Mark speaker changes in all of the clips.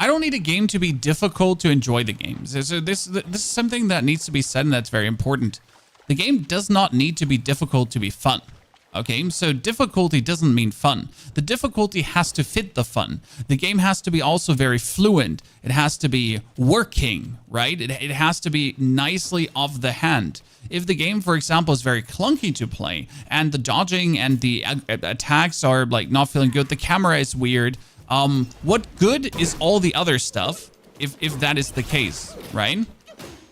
Speaker 1: I don't need a game to be difficult to enjoy the game. So this is something that needs to be said, and that's very important. The game does not need to be difficult to be fun. Okay, so difficulty doesn't mean fun. The difficulty has to fit the fun. The game has to be also very fluent. It has to be working, right? It has to be nicely off the hand. If the game, for example, is very clunky to play and the dodging and the attacks are like not feeling good, the camera is weird, what good is all the other stuff if that is the case, right?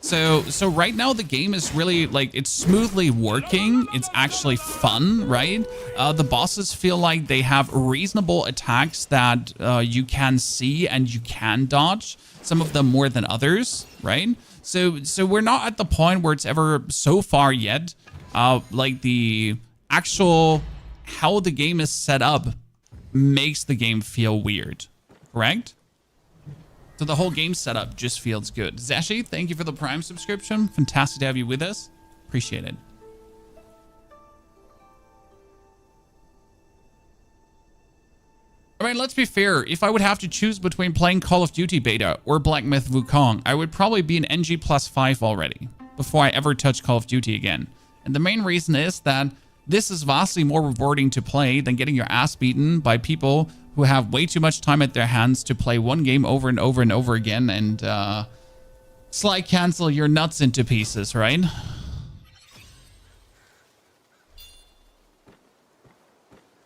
Speaker 1: So right now the game is really like, it's smoothly working. It's actually fun, right? The bosses feel like they have reasonable attacks that you can see and you can dodge, some of them more than others, right? So we're not at the point where it's ever so far yet. Like the actual, how the game is set up makes the game feel weird, correct? So the whole game setup just feels good. Zashi, thank you for the Prime subscription. Fantastic to have you with us. Appreciate it. I mean, let's be fair. If I would have to choose between playing Call of Duty beta or Black Myth Wukong, I would probably be an NG +5 already before I ever touch Call of Duty again. And the main reason is that this is vastly more rewarding to play than getting your ass beaten by people who have way too much time at their hands to play one game over and over and over again and slide cancel your nuts into pieces, right?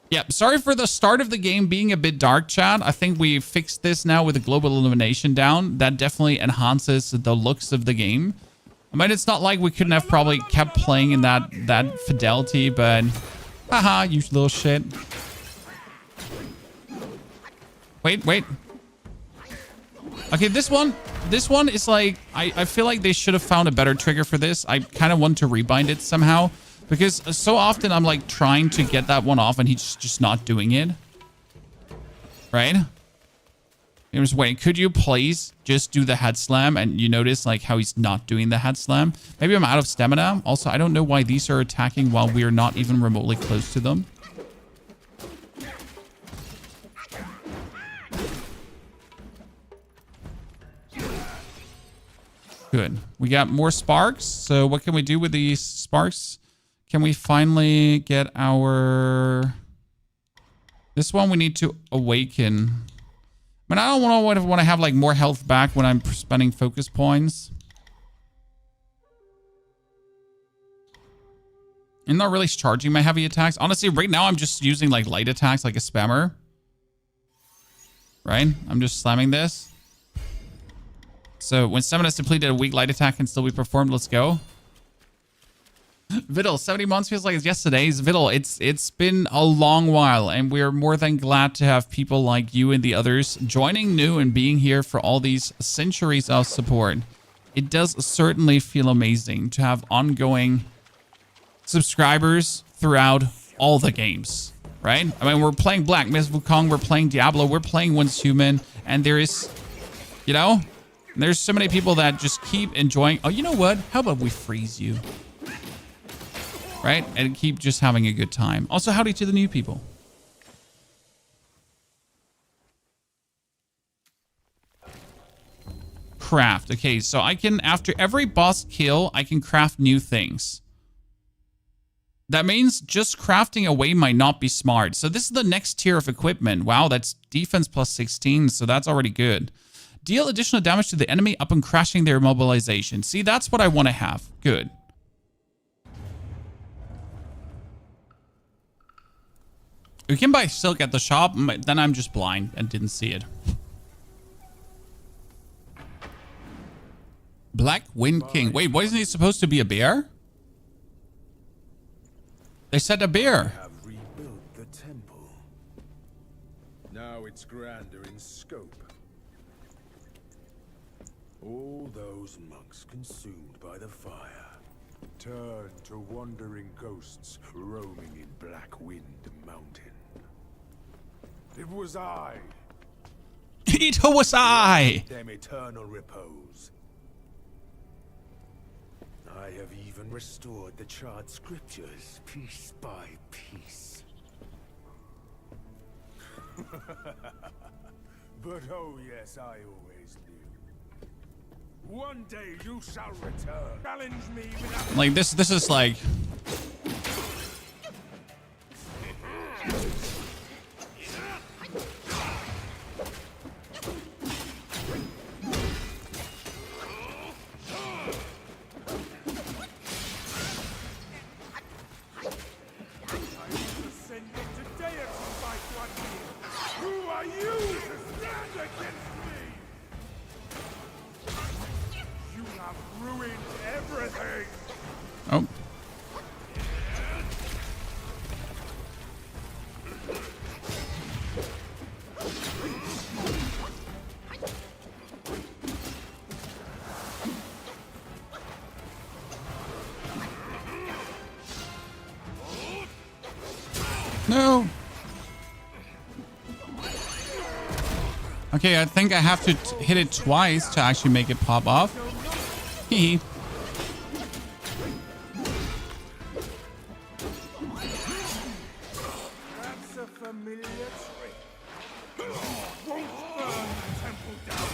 Speaker 1: Yeah, sorry for the start of the game being a bit dark, chat. I think we fixed this now with the global illumination down. That definitely enhances the looks of the game. I mean, it's not like we couldn't have probably kept playing in that fidelity, but haha, you little shit. Wait. Okay, this one is like, I feel like they should have found a better trigger for this. I kind of want to rebind it somehow, because so often I'm like trying to get that one off and he's just not doing it. Right? It was, wait, could you please just do the head slam? And you notice like how he's not doing the head slam. Maybe I'm out of stamina. Also, I don't know why these are attacking while we are not even remotely close to them. Good. We got more sparks. So what can we do with these sparks? Can we finally get our... This one we need to awaken. I mean, I don't want to have like more health back when I'm spending focus points. I'm not really charging my heavy attacks. Honestly, right now I'm just using like light attacks like a spammer. Right? I'm just slamming this. So when stamina is depleted, a weak light attack can still be performed. Let's go. Viddle, 70 months feels like it's yesterday's. Viddle, it's been a long while, and we're more than glad to have people like you and the others joining new and being here for all these centuries of support. It does certainly feel amazing to have ongoing subscribers throughout all the games, right? I mean, we're playing Black Myth Wukong, we're playing Diablo, we're playing Once Human, and there is, you know... There's so many people that just keep enjoying. Oh, you know what? How about we freeze you? Right? And keep just having a good time. Also, howdy to the new people. Craft. Okay, so I can, after every boss kill, I can craft new things. That means just crafting away might not be smart. So this is the next tier of equipment. Wow, that's defense plus 16, so that's already good. Deal additional damage to the enemy upon crashing their immobilization. See, that's what I want to have. Good. We can buy silk at the shop, then I'm just blind and didn't see it. Black Wind King. Wait, wasn't he supposed to be a bear? They said a bear.
Speaker 2: Have rebuilt the temple. Now it's grander in scope. All those monks consumed by the fire turn to wandering ghosts roaming in Black Wind Mountain. It was I.
Speaker 1: It was I.
Speaker 2: Them eternal repose. I have even restored the charred scriptures piece by piece. But oh yes, I always knew. One day you shall return. Challenge me without...
Speaker 1: Like, this is like...
Speaker 2: Who are you to stand against me? You have ruined everything.
Speaker 1: Oh. No. Okay, I think I have to hit it twice to actually make it pop off. Hee.
Speaker 2: That's a familiar trick. Won't burn the temple down.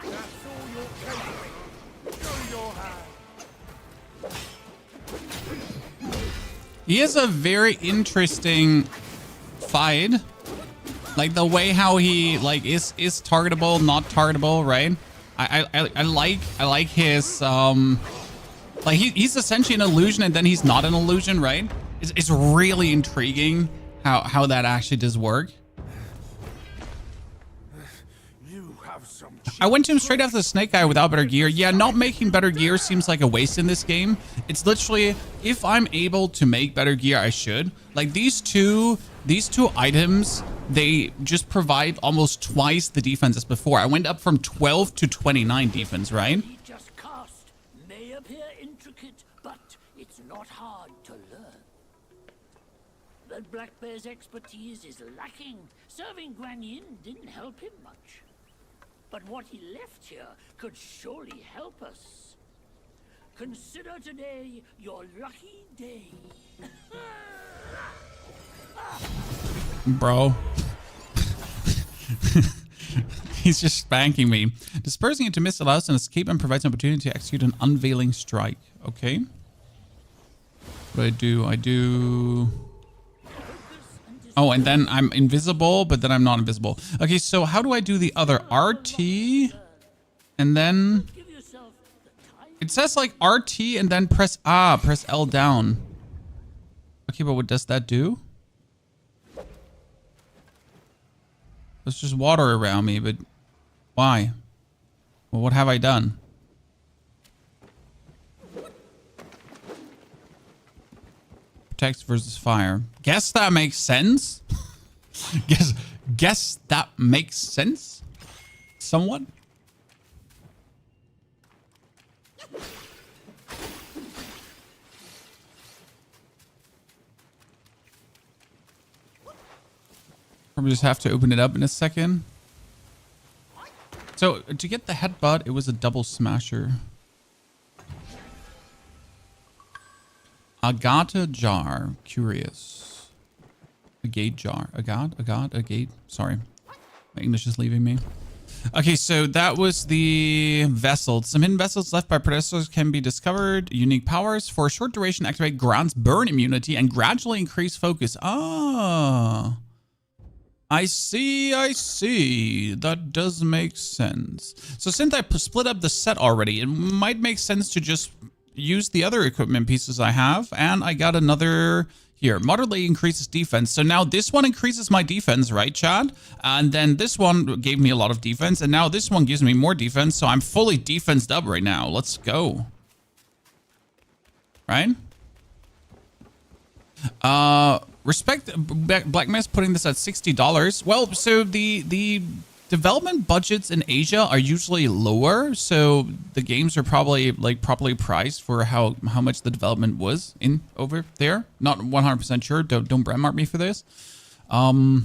Speaker 2: That's all you're capable. Show your hand.
Speaker 1: He is a very interesting fight. Like the way how he like is targetable, not targetable, right? I like his like he's essentially an illusion and then he's not an illusion, right? It's really intriguing how that actually does work.
Speaker 2: You have some
Speaker 1: I went to him straight after the snake guy without better gear. Yeah, not making better gear seems like a waste in this game. It's literally, if I'm able to make better gear, I should. Like these two items, they just provide almost twice the defense as before. I went up from 12 to 29 defense, right?
Speaker 3: He just cast may appear intricate, but it's not hard to learn. But Black Bear's expertise is lacking. Serving Guan Yin didn't help him much. But what he left here could surely help us. Consider today your lucky day.
Speaker 1: Bro. He's just spanking me. Dispersing into mist allows an escape and provides an opportunity to execute an unveiling strike. Okay. What do I do? Oh, and then I'm invisible, but then I'm not invisible. Okay, so how do I do the other? RT, and then it says like RT and then press L down. Okay, but what does that do? There's just water around me, but why? Well, what have I done? Text versus fire. Guess that makes sense. guess that makes sense. Somewhat. Probably just have to open it up in a second. So to get the headbutt, it was a double smasher. Agata jar. Curious. A gate jar. A gate. Sorry. My English is leaving me. Okay, so that was the vessel. Some hidden vessels left by predecessors can be discovered. Unique powers. For a short duration, activate grants burn immunity and gradually increase focus. Ah. I see. That does make sense. So since I split up the set already, it might make sense to just use the other equipment pieces I have. And I got another here. Moderately increases defense. So now this one increases my defense, right, Chad? And then this one gave me a lot of defense. And now this one gives me more defense. So I'm fully defensed up right now. Let's go. Right? Respect Black Mass putting this at $60. Well, so the development budgets in Asia are usually lower, so the games are probably like properly priced for how much the development was in over there. Not 100% sure. Don't brand mark me for this. But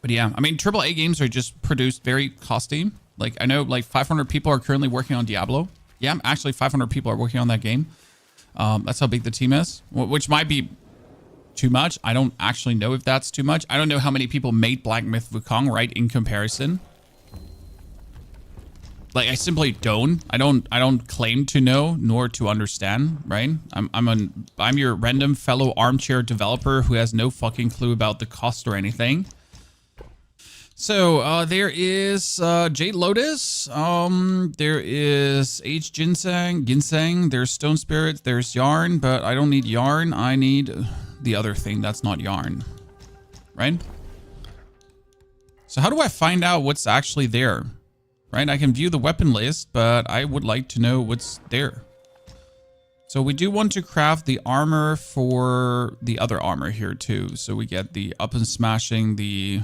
Speaker 1: yeah, I mean AAA games are just produced very costly. Like, I know like 500 people are currently working on Diablo. Yeah, actually 500 people are working on that game. That's how big the team is, which might be too much. I don't actually know if that's too much. I don't know how many people made Black Myth Wukong, right, in comparison. Like, I simply don't. I don't claim to know nor to understand, right? I'm your random fellow armchair developer who has no fucking clue about the cost or anything. So there is Jade Lotus. There is H Ginseng. There's Stone Spirits. There's Yarn, but I don't need Yarn. I need the other thing that's not Yarn, right? So how do I find out what's actually there? Right, I can view the weapon list, but I would like to know what's there. So we do want to craft the armor for the other armor here too. So we get the up and smashing, the...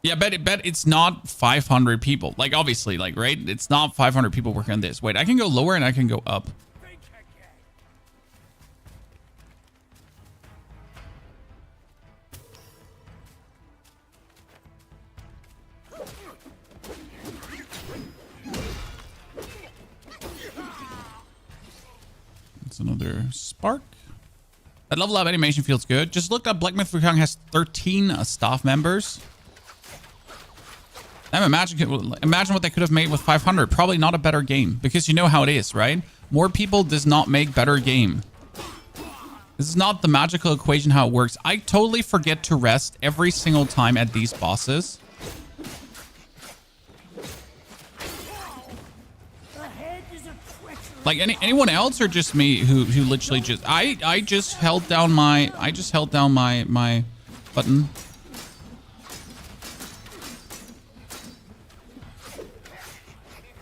Speaker 1: Yeah, bet it's not 500 people. Like, obviously, like, right? It's not 500 people working on this. Wait, I can go lower and I can go up. Another spark. That level up animation feels good. Just looked up. Black Myth Wukong has 13 staff members. Imagine what they could have made with 500. Probably not a better game, because you know how it is, right? More people does not make better game. This is not the magical equation how it works. I totally forget to rest every single time at these bosses. Like anyone else or just me who literally just I just held down my my button.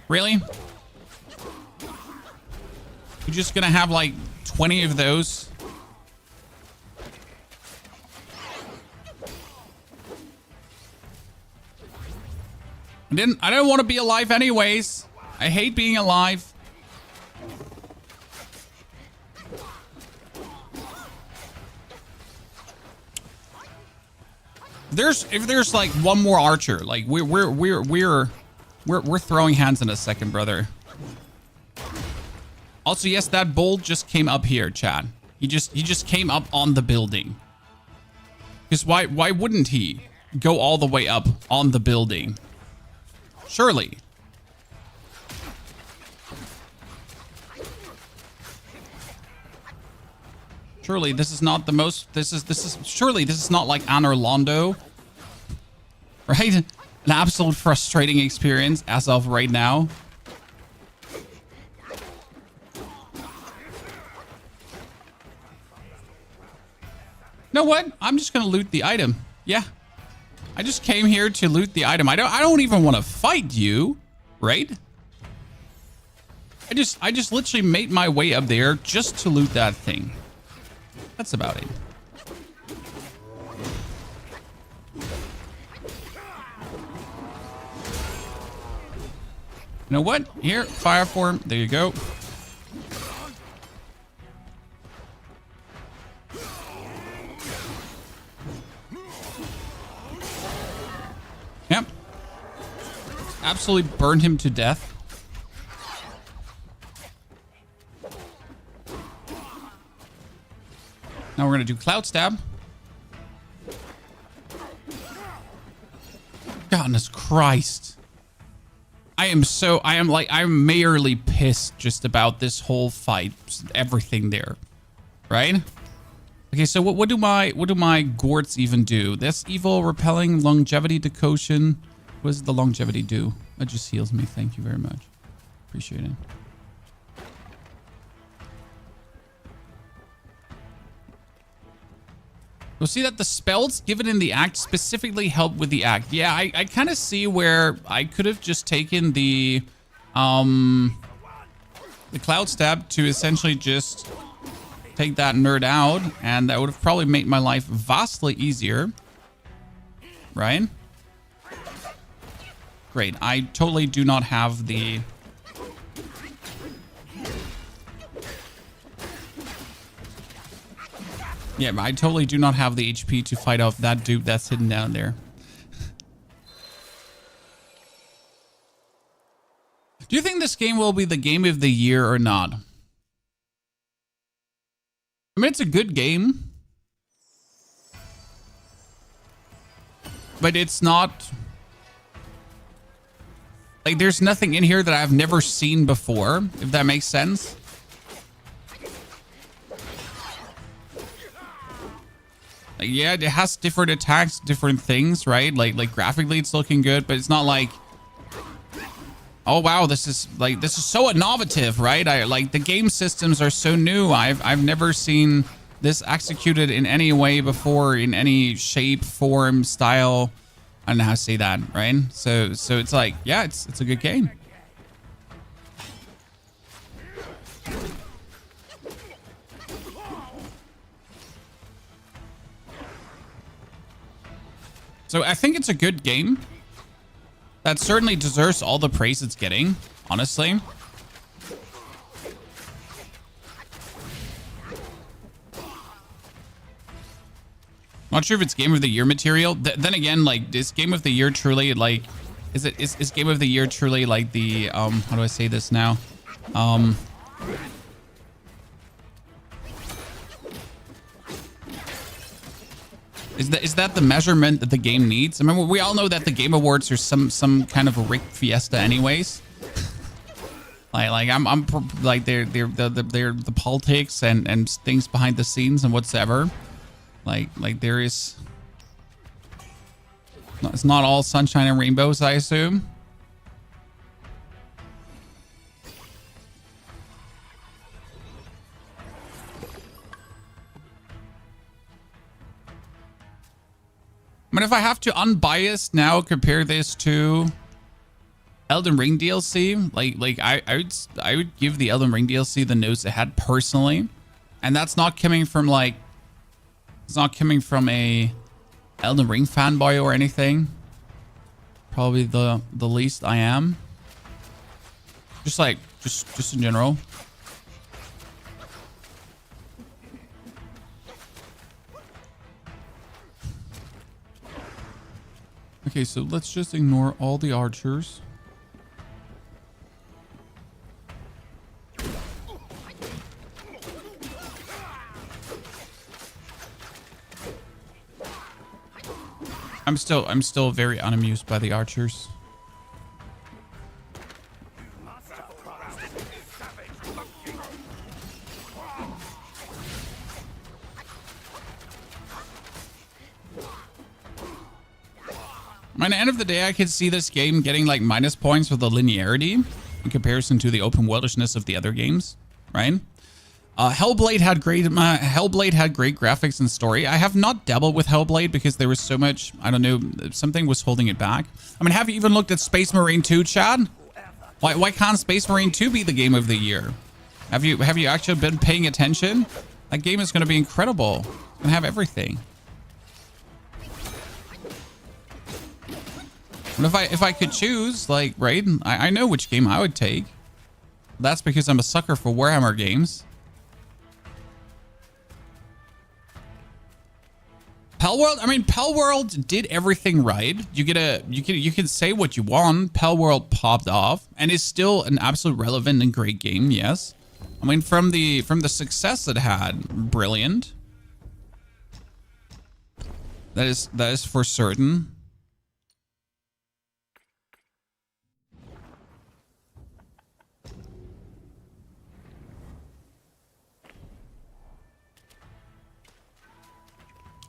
Speaker 1: Really? You're just gonna have like 20 of those? I don't want to be alive anyways. I hate being alive. If there's like one more archer, like we're throwing hands in a second, brother. Also, yes, that bolt just came up here, Chad. He just came up on the building. Because why wouldn't he go all the way up on the building? Surely. Surely this is not the most, surely this is not like Anor Londo, right? An absolute frustrating experience as of right now. You know what? I'm just gonna loot the item. Yeah. I just came here to loot the item. I don't even want to fight you, right? I just literally made my way up there just to loot that thing. That's about it. You know what? Here, fire form. There you go. Yep. Absolutely burned him to death. Now we're going to do Cloud Stab. Goodness Christ. I'm mayorally pissed just about this whole fight. Everything there. Right? Okay, so what do my Gorts even do? That's evil, repelling, longevity, decoction. What does the longevity do? That just heals me. Thank you very much. Appreciate it. You'll see that the spells given in the act specifically help with the act. Yeah, I kind of see where I could have just taken the Cloud Stab to essentially just take that nerd out, and that would have probably made my life vastly easier. Right? Great. I totally do not have the... Yeah, I totally do not have the HP to fight off that dude that's hidden down there. Do you think this game will be the game of the year or not? I mean, it's a good game, but it's not like there's nothing in here that I've never seen before, if that makes sense. Like, yeah, it has different attacks, different things, right? Like graphically it's looking good, but it's not like, oh wow, this is so innovative, right? Like the game systems are so new. I've never seen this executed in any way before, in any shape, form, style. I don't know how to say that, right? So it's like, yeah, it's a good game. So I think it's a good game. That certainly deserves all the praise it's getting, honestly. Not sure if it's Game of the Year material. Then again, like, is Game of the Year truly, like, is Game of the Year truly, like, the, how do I say this now? Is that the measurement that the game needs? I mean, we all know that the Game Awards are some kind of a rigged fiesta anyways. I'm like they're the politics and things behind the scenes and whatsoever. Like there is, it's not all sunshine and rainbows, I assume. I mean, if I have to unbiased now compare this to Elden Ring DLC, I would give the Elden Ring DLC the notes it had personally, and that's not coming from like, it's not coming from a Elden Ring fanboy or anything. Probably the least I am. Just like just in general. Okay, so let's just ignore all the archers. I'm still very unamused by the archers. At the end of the day, I could see this game getting like minus points for the linearity in comparison to the open worldishness of the other games, right? Hellblade had great graphics and story. I have not dabbled with Hellblade because there was so much, I don't know, something was holding it back. I mean, have you even looked at Space Marine 2, Chad? Why can't Space Marine 2 be the game of the year? Have you actually been paying attention? That game is going to be incredible. It's going to have everything. And if I could choose, like, right, I know which game I would take. That's because I'm a sucker for Warhammer games. Palworld, I mean, Palworld did everything right. You can say what you want. Palworld popped off and is still an absolute relevant and great game. Yes, I mean from the success it had, brilliant. That is for certain.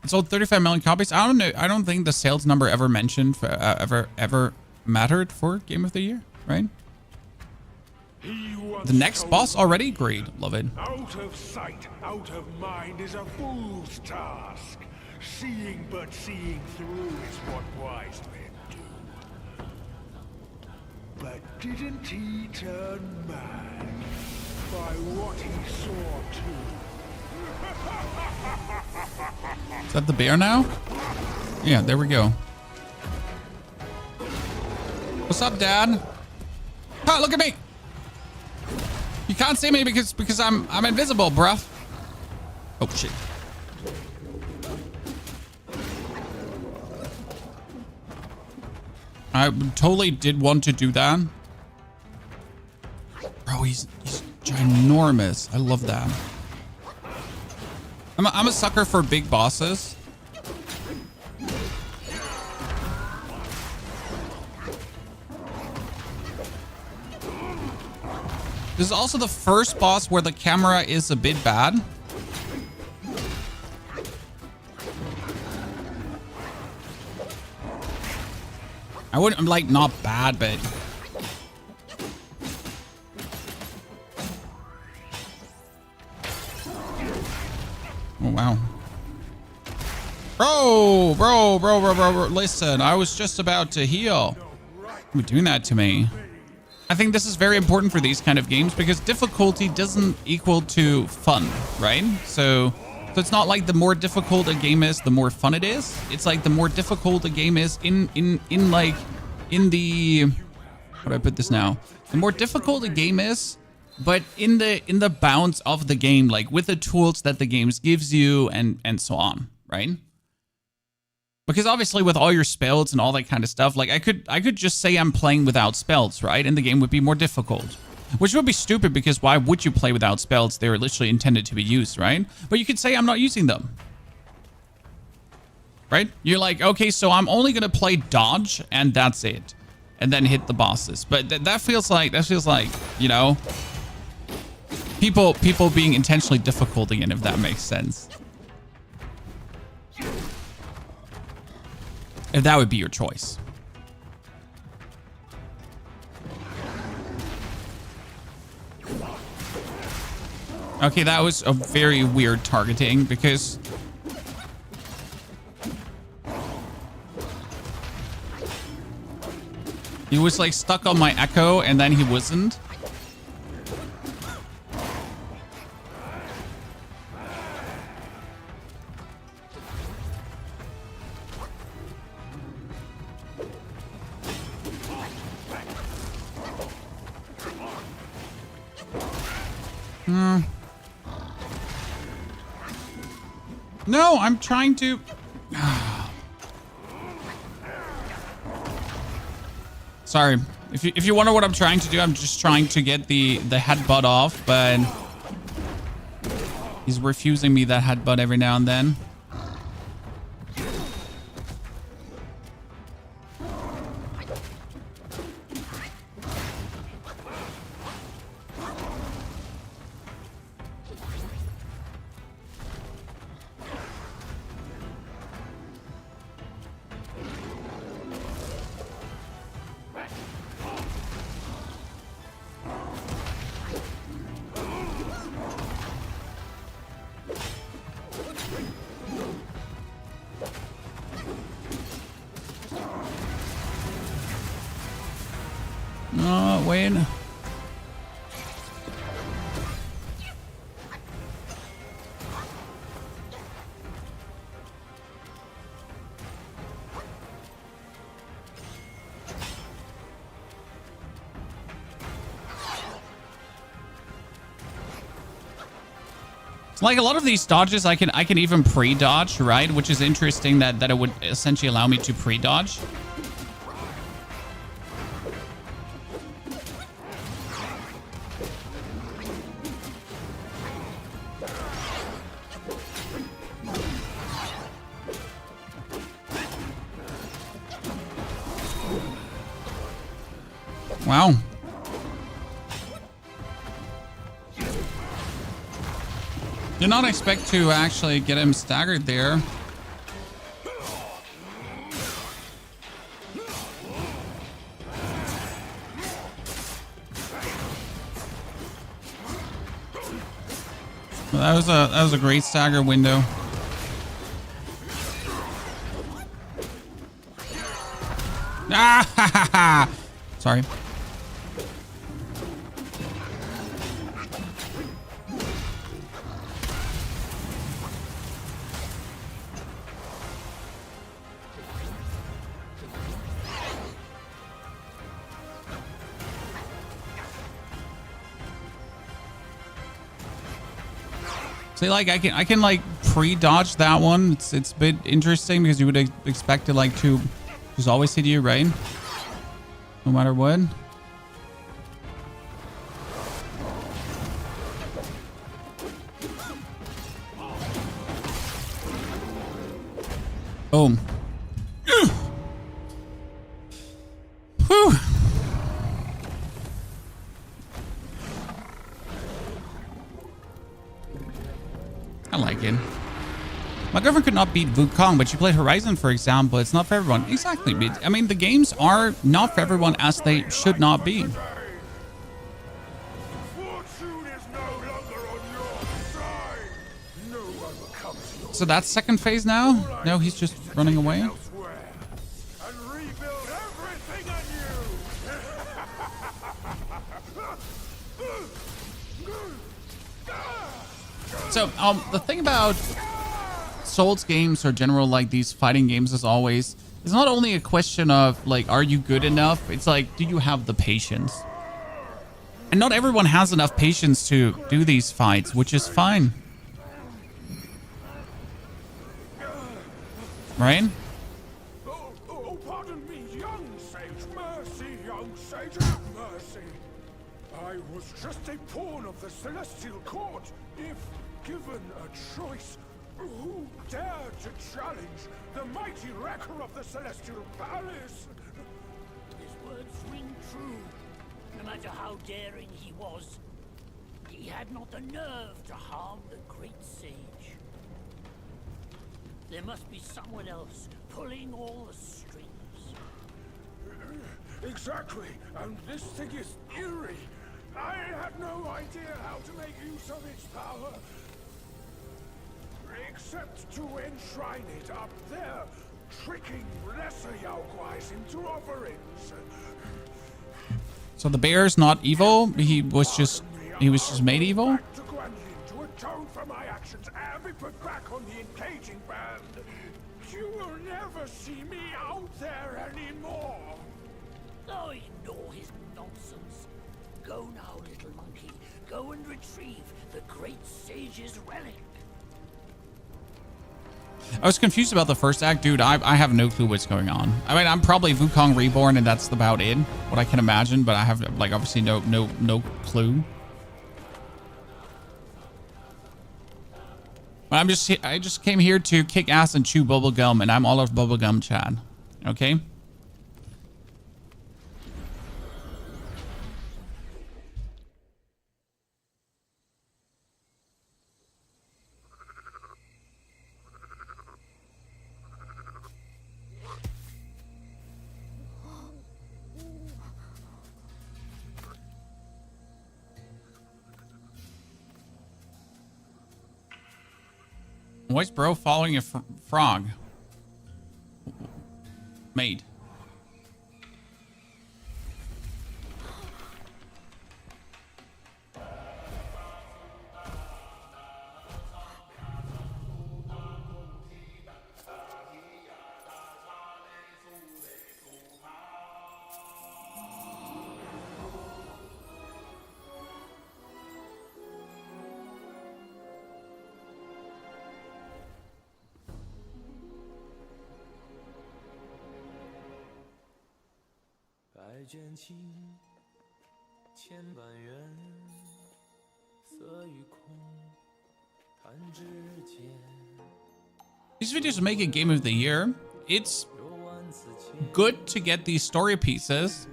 Speaker 1: It sold 35 million copies. I don't know. I don't think the sales number ever mentioned for, ever mattered for Game of the Year, right? The next boss already? Great. Love it.
Speaker 2: Out of sight, out of mind is a fool's task. Seeing but seeing through is what wise men do. But didn't he turn mad by what he saw too?
Speaker 1: Is that the bear now? Yeah, there we go. What's up, Dad? Oh, look at me! You can't see me because I'm invisible, bruh. Oh shit. I totally did want to do that. he's ginormous. I love that. I'm a sucker for big bosses. This is also the first boss where the camera is a bit bad. I wouldn't, like, not bad, but... Oh, wow. Bro, listen, I was just about to heal. You're doing that to me. I think this is very important for these kind of games because difficulty doesn't equal to fun, right? So it's not like the more difficult a game is, the more fun it is. It's like the more difficult a game is in the, how do I put this now? The more difficult a game is, but in the bounds of the game, like with the tools that the games gives you and so on, right? Because obviously with all your spells and all that kind of stuff, like I could just say I'm playing without spells, right? And the game would be more difficult. Which would be stupid because why would you play without spells? They're literally intended to be used, right? But you could say I'm not using them. Right? You're like, okay, so I'm only going to play dodge and that's it. And then hit the bosses. But that feels like, you know, people being intentionally difficult again, if that makes sense. If that would be your choice. Okay, that was a very weird targeting because he was like stuck on my echo and then he wasn't. No, I'm trying to... Sorry. If you wonder what I'm trying to do, I'm just trying to get the headbutt off, but... He's refusing me that headbutt every now and then. Wait. Like a lot of these dodges, I can even pre-dodge, right? Which is interesting that it would essentially allow me to pre-dodge. Wow. Did not expect to actually get him staggered there. Well, that was a great stagger window. Ah, ha, ha, ha. Sorry. See, like I can like pre-dodge that one. It's a bit interesting because you would expect it like to just always hit you, right? No matter what. Boom. Whew. I like it. My girlfriend could not beat Wukong, but she played Horizon, for example. It's not for everyone. Exactly. I mean, the games are not for everyone, as they should not be.
Speaker 2: Fortune is no longer on your side. No one comes your
Speaker 1: So that's second phase now? No, he's just running away.
Speaker 2: elsewhere and rebuild everything anew.
Speaker 1: So, the thing about Souls games or general, like, these fighting games as always, it's not only a question of, like, are you good enough? It's like, do you have the patience? And not everyone has enough patience to do these fights, which is fine. Right?
Speaker 2: Oh, pardon me, young sage. Mercy, young sage, have mercy. I was just a pawn of the Celestial Court. If given a choice, who dared to challenge the mighty wrecker of the Celestial Palace?
Speaker 3: His words ring true. No matter how daring he was, he had not the nerve to harm the great sage. There must be someone else pulling all the strings.
Speaker 2: Exactly, and this thing is eerie. I had no idea how to make use of its power. Except to enshrine it up there, tricking lesser Guais into offerings.
Speaker 1: So the bear is not evil. He was just made evil.
Speaker 2: Back to Guan Yin to atone for my actions and be put back on the engaging band. You will never see me out there anymore.
Speaker 3: Oh, ignore his nonsense. Go now, little monkey. Go and retrieve the great sage's relic.
Speaker 1: I was confused about the first act, dude. I have no clue what's going on. I mean, I'm probably Wukong Reborn, and that's about it, what I can imagine. But I have, like, obviously no clue. But I just came here to kick ass and chew bubblegum, and I'm all of bubblegum, Chad. Okay. Why's bro following a frog? Maid. These videos make a game of the year. It's good to get these story pieces.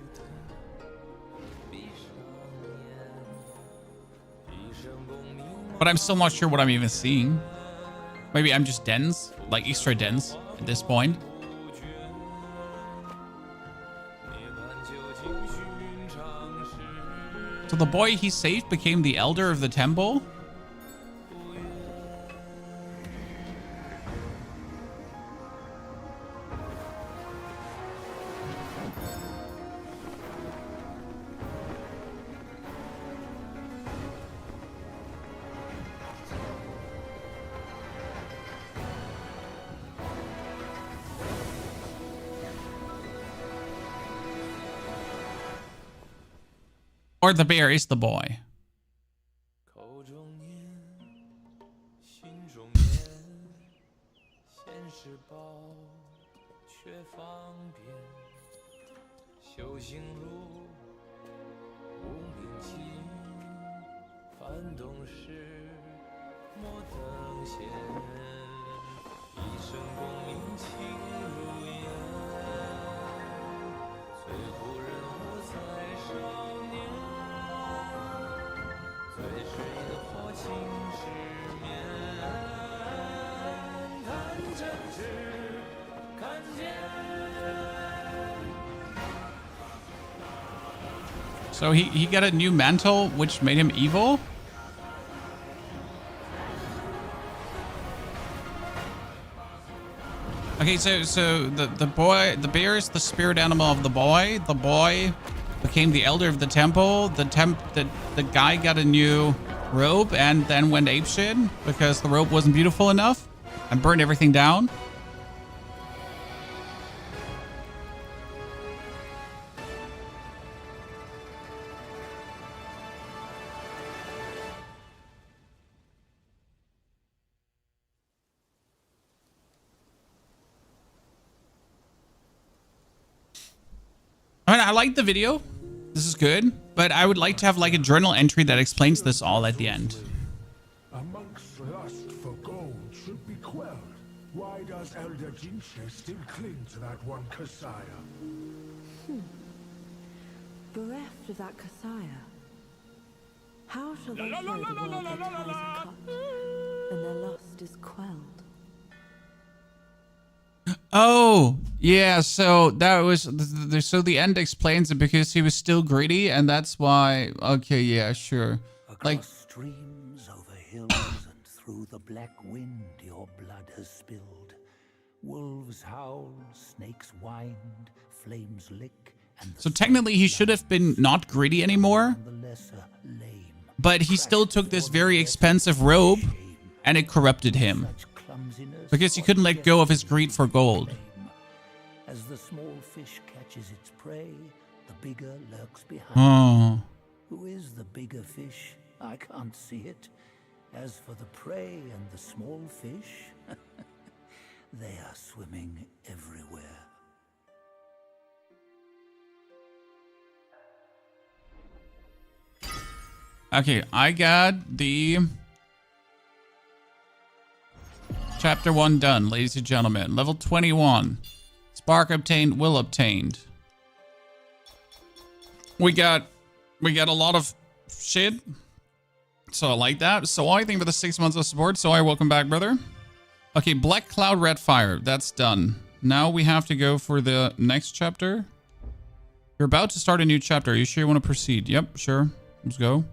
Speaker 1: But I'm still not sure what I'm even seeing. Maybe I'm just dense, like Easter dense at this point. So the boy he saved became the elder of the temple? Or the bear is the boy. So he got a new mantle, which made him evil? Okay, so the bear is the spirit animal of the boy. The boy became the elder of the temple. The guy got a new robe and then went apeshit because the robe wasn't beautiful enough and burned everything down. I mean, I like the video. This is good, but I would like to have like a journal entry that explains this all at the end.
Speaker 2: A monk's lust for gold should be quelled. Why does Elder Jinche still cling to that one Kasaya?
Speaker 4: Bereft of that Kasaya, how shall they show the world their ties are cut and their lust is quelled?
Speaker 1: Oh, yeah, so that was so the end explains it because he was still greedy and that's why. Okay, yeah, sure.
Speaker 3: Across
Speaker 1: Like
Speaker 3: streams, over hills, and through the black wind your blood has spilled. Wolves howl, snakes wind, flames lick, and
Speaker 1: so technically he should have been not greedy anymore,
Speaker 3: the lesser lame.
Speaker 1: but he still took this very expensive robe and it corrupted him because he couldn't let go of his greed for gold.
Speaker 3: As the small fish catches its prey, the bigger lurks behind.
Speaker 1: Oh.
Speaker 3: Who is the bigger fish? I can't see it. As for the prey and the small fish, they are swimming everywhere.
Speaker 1: Okay, I got the chapter 1 done, ladies and gentlemen. Level 21. Spark obtained, will obtained. We got a lot of shit. So I like that. So I think for the 6 months of support. So I welcome back, brother. Okay, Black Cloud, Red Fire. That's done. Now we have to go for the next chapter. You're about to start a new chapter. Are you sure you want to proceed? Yep, sure. Let's go.